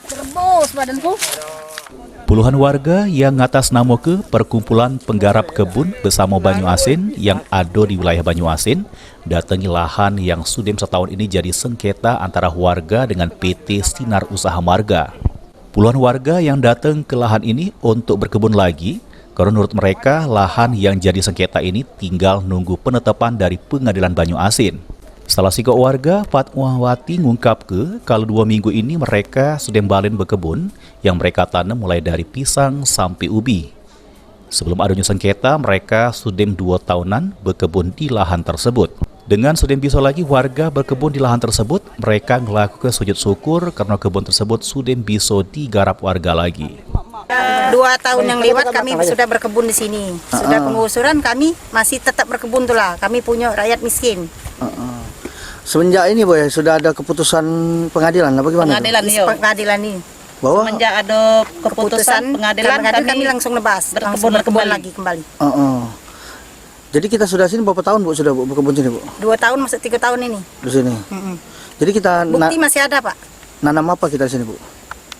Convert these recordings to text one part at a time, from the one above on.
Terbos badanku. Puluhan warga yang ngatasnamakeun perkumpulan penggarap kebun bersama Banyu Asin yang ada di wilayah Banyu Asin datangi lahan yang sudah setahun ini jadi sengketa antara warga dengan PT Sinar Usaha Marga. Puluhan warga yang datang ke lahan ini untuk berkebun lagi karena menurut mereka lahan yang jadi sengketa ini tinggal nunggu penetapan dari Pengadilan Banyu Asin. Salah satu warga, Fatmawati, ngungkap kalau 2 minggu ini mereka sudah balen berkebun yang mereka tanam mulai dari pisang sampai ubi. Sebelum adanya sengketa, mereka sudah 2 tahunan berkebun di lahan tersebut. Dengan sudah bisa lagi warga berkebun di lahan tersebut, mereka melakukan sujud syukur karena kebun tersebut sudah bisa digarap warga lagi. 2 tahun yang lewat kami sudah berkebun di sini. Sudah penggusuran kami masih tetap berkebun tuh lah. Kami punya rakyat miskin. Semenjak ini Boy, sudah ada keputusan pengadilan apa gimana? Pengadilan ini. Bahwa semenjak ada keputusan pengadilan kami langsung lepas, berkebun lagi kembali. Jadi kita sudah sini berapa tahun Bu sudah Bu berkebun sini Bu? 2 tahun masuk 3 tahun ini. Di sini. Jadi kita bukti masih ada Pak. Nanam apa kita di sini Bu?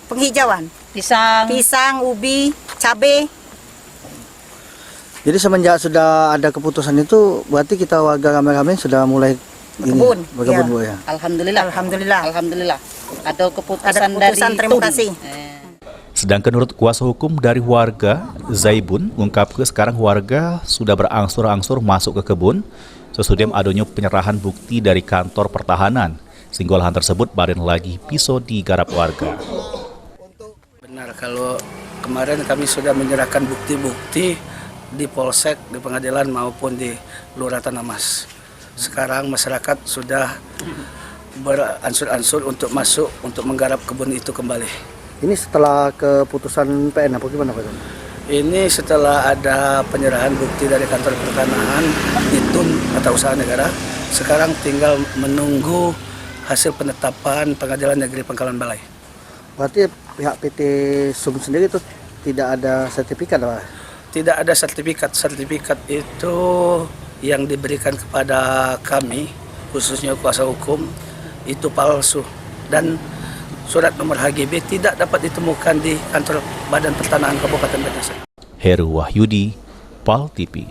Penghijauan. Pisang, ubi, cabai. Jadi semenjak sudah ada keputusan itu berarti kita warga ramai-ramai sudah mulai berkebun Bu ya. Alhamdulillah. Ada keputusan dari terima kasih. Sedangkan menurut kuasa hukum dari warga, Zaibun mengungkapkan sekarang warga sudah berangsur-angsur masuk ke kebun sesudah adanya penyerahan bukti dari kantor pertahanan sehingga lahan tersebut badan lagi bisa digarap warga. Benar, kalau kemarin kami sudah menyerahkan bukti-bukti di Polsek, di pengadilan maupun di Lurah Tanah Mas. Sekarang masyarakat sudah beransur-ansur untuk masuk untuk menggarap kebun itu kembali. Ini setelah keputusan PN apa gimana Pak? Ini setelah ada penyerahan bukti dari kantor pertanahan ITUN atau usaha negara. Sekarang tinggal menunggu hasil penetapan Pengadilan Negeri Pangkalan Balai. Berarti pihak PT SUM sendiri itu tidak ada sertifikat Pak? Tidak ada sertifikat. Sertifikat itu yang diberikan kepada kami, khususnya kuasa hukum, itu palsu. Dan surat nomor HGB tidak dapat ditemukan di kantor Badan Pertanahan Kabupaten Banyu Asin. Heru Wahyudi, PAL TV.